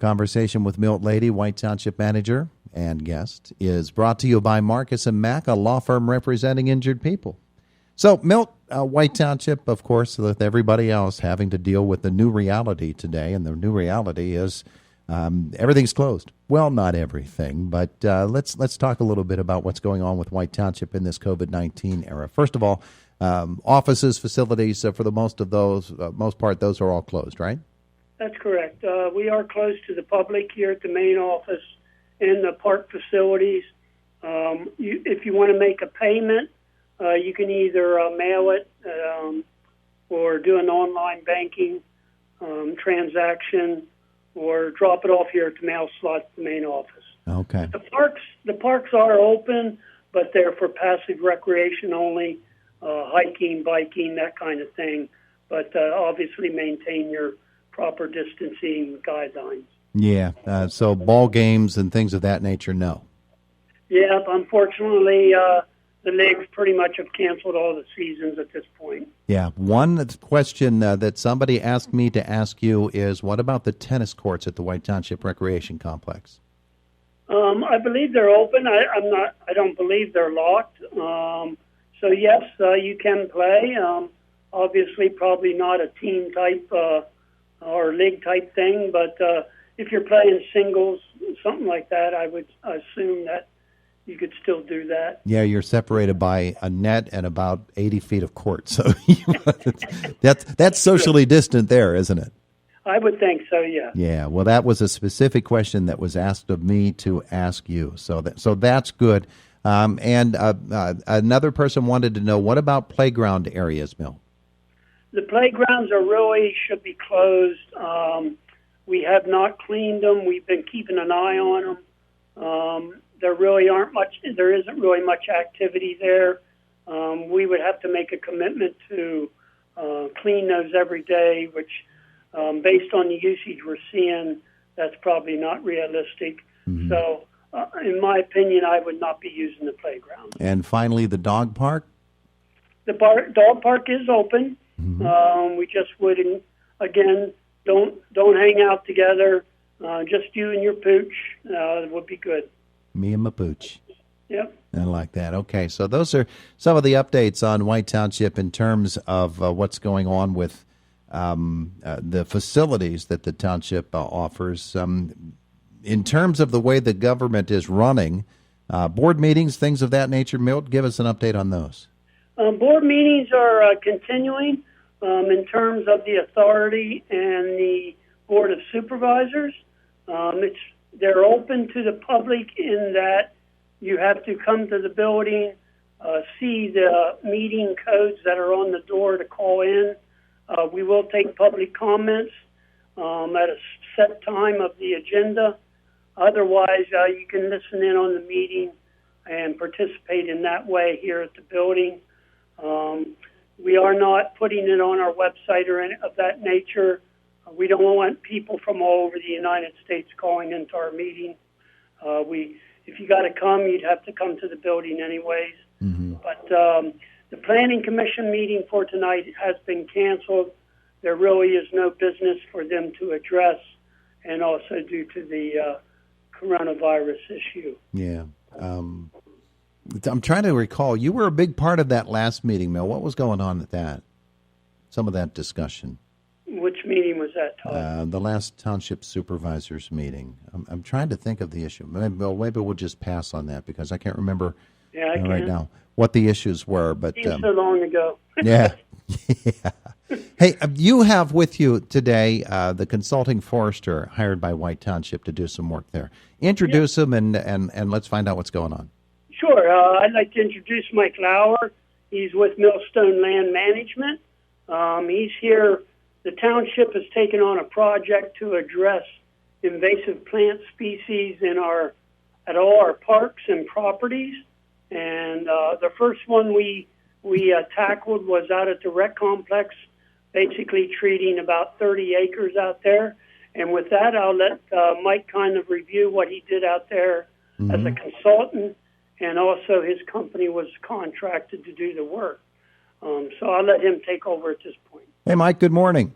Conversation with Milt Lady, White Township Manager and guest, is brought to you by Marcus & Mack, a law firm representing injured people. So, Milt, White Township, of course, with everybody else having to deal with the new reality today, and the new reality is everything's closed. Well, not everything, but let's talk a little bit about what's going on with White Township in this COVID-19 era. First of all, offices, facilities, for the most part, those are all closed, right? That's correct. We are closed to the public here at the main office and the park facilities. If you want to make a payment, you can either mail it or do an online banking transaction or drop it off here at the mail slot at the main office. Okay. The parks are open, but they're for passive recreation only, hiking, biking, that kind of thing. But obviously maintain your proper distancing guidelines. Yeah, so ball games and things of that nature, no. Yeah, unfortunately, the leagues pretty much have canceled all the seasons at this point. Yeah, one question that somebody asked me to ask you is, what about the tennis courts at the White Township Recreation Complex? I believe they're open. I don't believe they're locked. So yes, you can play. Obviously, probably not a team type or league type thing, but if you're playing singles, something like that, I would assume that you could still do that. Yeah, you're separated by a net and about 80 feet of court, so that's socially distant there, isn't it? I would think so, yeah. Yeah, well, that was a specific question that was asked of me to ask you, so that's good. And another person wanted to know, what about playground areas, Milt? The playgrounds should be closed. We have not cleaned them. We've been keeping an eye on them. There isn't really much activity there. We would have to make a commitment to clean those every day, which, based on the usage we're seeing, that's probably not realistic. Mm-hmm. So, in my opinion, I would not be using the playground. And finally, the dog park? The dog park is open. Mm-hmm. We just wouldn't, again, don't hang out together. Just you and your pooch would be good. Me and my pooch. Yep. I like that. Okay, so those are some of the updates on White Township in terms of what's going on with the facilities that the township offers. In terms of the way the government is running, board meetings, things of that nature, Milt, give us an update on those. Board meetings are continuing in terms of the authority and the Board of Supervisors. They're open to the public in that you have to come to the building, see the meeting codes that are on the door to call in. We will take public comments at a set time of the agenda. Otherwise, you can listen in on the meeting and participate in that way here at the building. We are not putting it on our website or any of that nature. We don't want people from all over the United States calling into our meeting. If you got to come, you'd have to come to the building anyways. Mm-hmm. But the Planning Commission meeting for tonight has been canceled. There really is no business for them to address, and also due to the coronavirus issue. Yeah. I'm trying to recall. You were a big part of that last meeting, Mel. What was going on at that? Some of that discussion. Which meeting was that, Todd? The last Township Supervisors meeting. I'm trying to think of the issue. Maybe we'll just pass on that because I can't remember right now what the issues were. But so long ago. Yeah. Hey, you have with you today the consulting forester hired by White Township to do some work there. Introduce him and let's find out what's going on. Sure. I'd like to introduce Mike Lauer. He's with Millstone Land Management. He's here. The township has taken on a project to address invasive plant species at all our parks and properties. And the first one we tackled was out at the rec complex, basically treating about 30 acres out there. And with that, I'll let Mike kind of review what he did out there as a consultant, and also his company was contracted to do the work. So I'll let him take over at this point. Hey, Mike, good morning.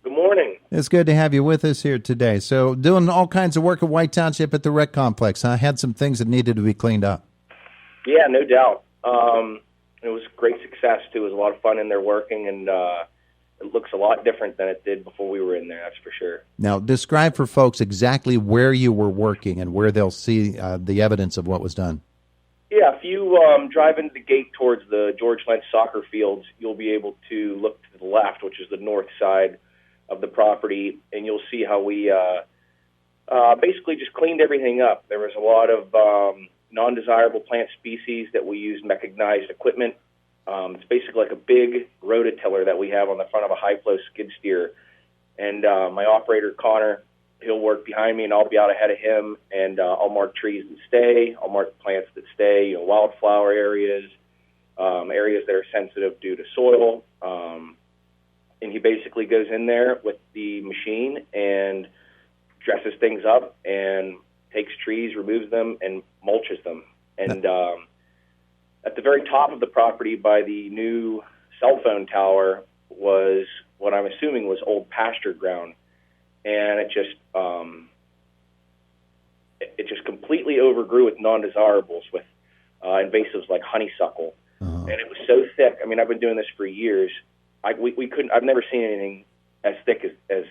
Good morning. It's good to have you with us here today. So, doing all kinds of work at White Township at the rec complex. I had some things that needed to be cleaned up. Yeah, no doubt. It was great success, too. It was a lot of fun in there working, and it looks a lot different than it did before we were in there, that's for sure. Now, describe for folks exactly where you were working and where they'll see the evidence of what was done. Yeah, if you drive into the gate towards the George Lynch soccer fields, you'll be able to look to the left, which is the north side of the property, and you'll see how we basically just cleaned everything up. There was a lot of non-desirable plant species that we used mechanized equipment. It's basically like a big rototiller that we have on the front of a high-flow skid steer. And my operator, Connor, he'll work behind me, and I'll be out ahead of him, and I'll mark trees that stay. I'll mark plants that stay, wildflower areas, areas that are sensitive due to soil. And he basically goes in there with the machine and dresses things up and takes trees, removes them, and mulches them. And at the very top of the property by the new cell phone tower was what I'm assuming was old pasture ground. And it just completely overgrew with non-desirables, with invasives like honeysuckle. And it was so thick. I mean, I've been doing this for years. We couldn't. I've never seen anything as thick as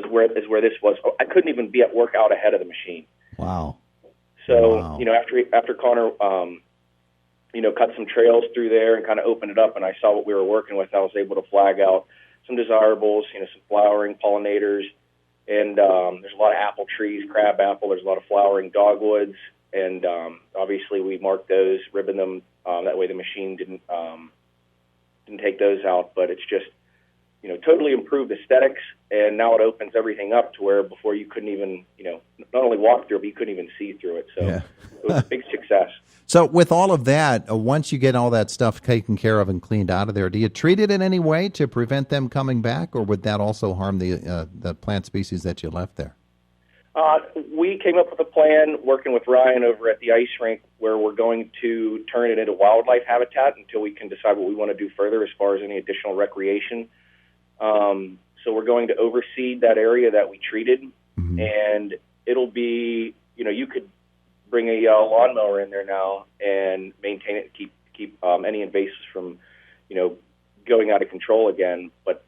where this was. I couldn't even be at work out ahead of the machine. Wow. So wow. After Connor cut some trails through there and kind of opened it up, and I saw what we were working with, I was able to flag out some desirables, some flowering pollinators, and there's a lot of apple trees, crab apple. There's a lot of flowering dogwoods, and obviously we marked those, ribbon them. That way the machine didn't take those out. But it's just totally improved aesthetics, and now it opens everything up to where before you couldn't even not only walk through it, but you couldn't even see through it. So yeah. It was a big success. So with all of that, once you get all that stuff taken care of and cleaned out of there, do you treat it in any way to prevent them coming back, or would that also harm the plant species that you left there? We came up with a plan working with Ryan over at the ice rink where we're going to turn it into wildlife habitat until we can decide what we want to do further as far as any additional recreation. So we're going to overseed that area that we treated, and it'll be, you could bring a lawnmower in there now and maintain it, keep any invasives from, going out of control again. But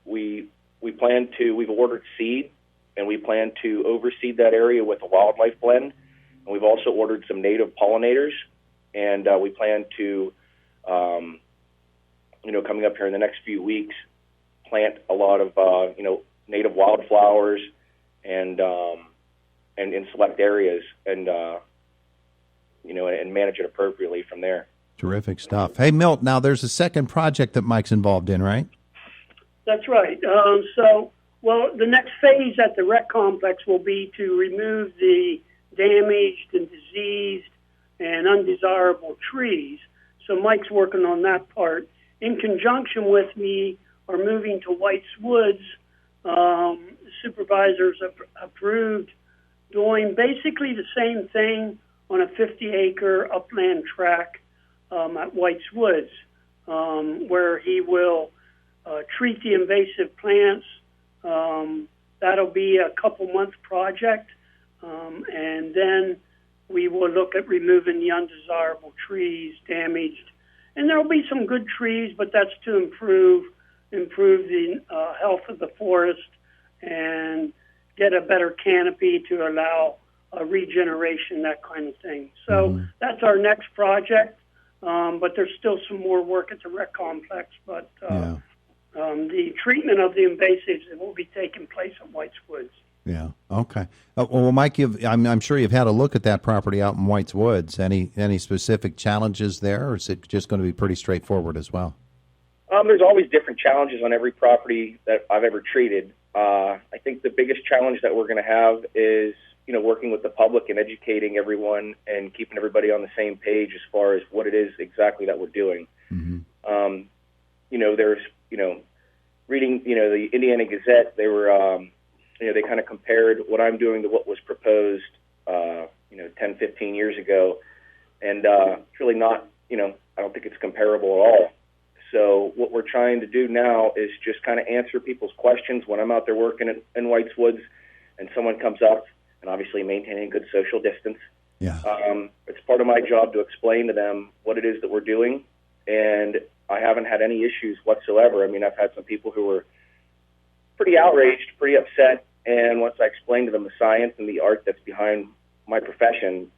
we've ordered seed, and we plan to overseed that area with a wildlife blend. And we've also ordered some native pollinators, and we plan to, coming up here in the next few weeks, plant a lot of native wildflowers and in select areas, and and manage it appropriately from there. Terrific stuff. Hey, Milt, now there's a second project that Mike's involved in, right? That's right. The next phase at the rec complex will be to remove the damaged and diseased and undesirable trees. So Mike's working on that part. In conjunction with me are moving to White's Woods. Supervisors have approved doing basically the same thing on a 50-acre upland tract at White's Woods, where he will treat the invasive plants. That'll be a couple-month project, and then we will look at removing the undesirable trees, damaged. And there will be some good trees, but that's to improve the health of the forest and get a better canopy to allow regeneration, that kind of thing. So that's our next project, but there's still some more work at the rec complex. But the treatment of the invasives will be taking place at White's Woods. Yeah. Okay. Well, Mike, I'm sure you've had a look at that property out in White's Woods. Any specific challenges there, or is it just going to be pretty straightforward as well? There's always different challenges on every property that I've ever treated. I think the biggest challenge that we're going to have is, working with the public and educating everyone and keeping everybody on the same page as far as what it is exactly that we're doing. There's, reading, the Indiana Gazette, they were, they kind of compared what I'm doing to what was proposed, 10, 15 years ago. And it's really not, I don't think it's comparable at all. So what we're trying to do now is just kind of answer people's questions when I'm out there working in White's Woods and someone comes up, and obviously maintaining good social distance. Yeah. It's part of my job to explain to them what it is that we're doing, and I haven't had any issues whatsoever. I mean, I've had some people who were pretty outraged, pretty upset, and once I explained to them the science and the art that's behind my profession,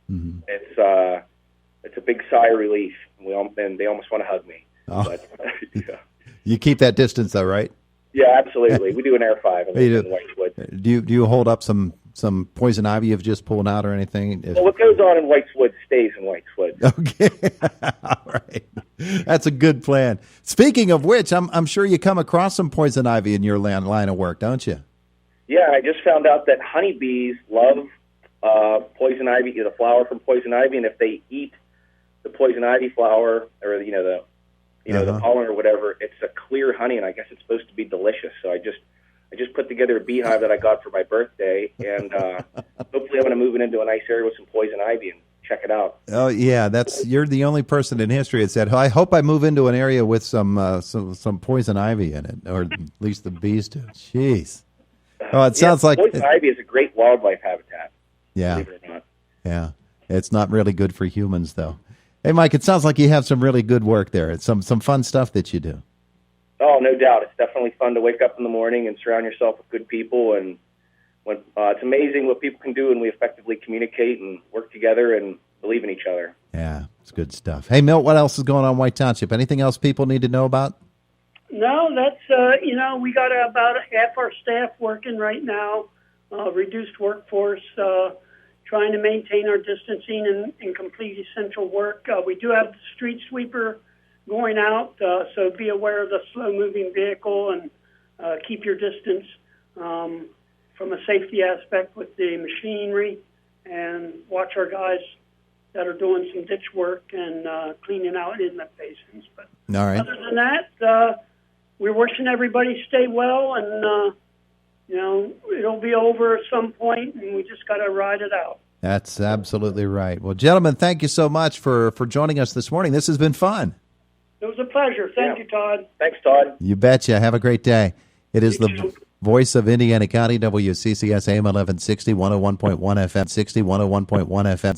it's a big sigh of relief, and they almost want to hug me. Oh. But, yeah. You keep that distance, though, right? Yeah, absolutely. We do an Air 5 in White's Woods. Do you hold up some poison ivy you've just pulled out or anything? Well, what goes on in White's Woods stays in White's Woods. Okay. All right. That's a good plan. Speaking of which, I'm sure you come across some poison ivy in your line of work, don't you? Yeah, I just found out that honeybees love poison ivy, the flower from poison ivy, and if they eat the poison ivy flower, or the pollen or whatever, it's a clear honey, and I guess it's supposed to be delicious. So I just put together a beehive that I got for my birthday, and hopefully I'm going to move it into a nice area with some poison ivy and check it out. Oh yeah, you're the only person in history that said, "I hope I move into an area with some poison ivy in it, or at least the bees do." Jeez. Oh, it sounds like poison ivy is a great wildlife habitat. Yeah. Believe it or not. Yeah, it's not really good for humans, though. Hey, Mike, it sounds like you have some really good work there. It's some fun stuff that you do. Oh, no doubt. It's definitely fun to wake up in the morning and surround yourself with good people. And it's amazing what people can do when we effectively communicate and work together and believe in each other. Yeah, it's good stuff. Hey, Milt, what else is going on in White Township? Anything else people need to know about? No, that's, we got about half our staff working right now, reduced workforce, trying to maintain our distancing and complete essential work. We do have the street sweeper going out, so be aware of the slow-moving vehicle and keep your distance from a safety aspect with the machinery, and watch our guys that are doing some ditch work and cleaning out inlet basins. But all right. Other than that, we're wishing everybody stay well, and it'll be over at some point, and we just got to ride it out. That's absolutely right. Well, gentlemen, thank you so much for joining us this morning. This has been fun. It was a pleasure. Thank you, Todd. Thanks, Todd. You betcha. Have a great day. It is the voice of Indiana County, WCCS AM 1160, 101.1 FM, 101.1 FM,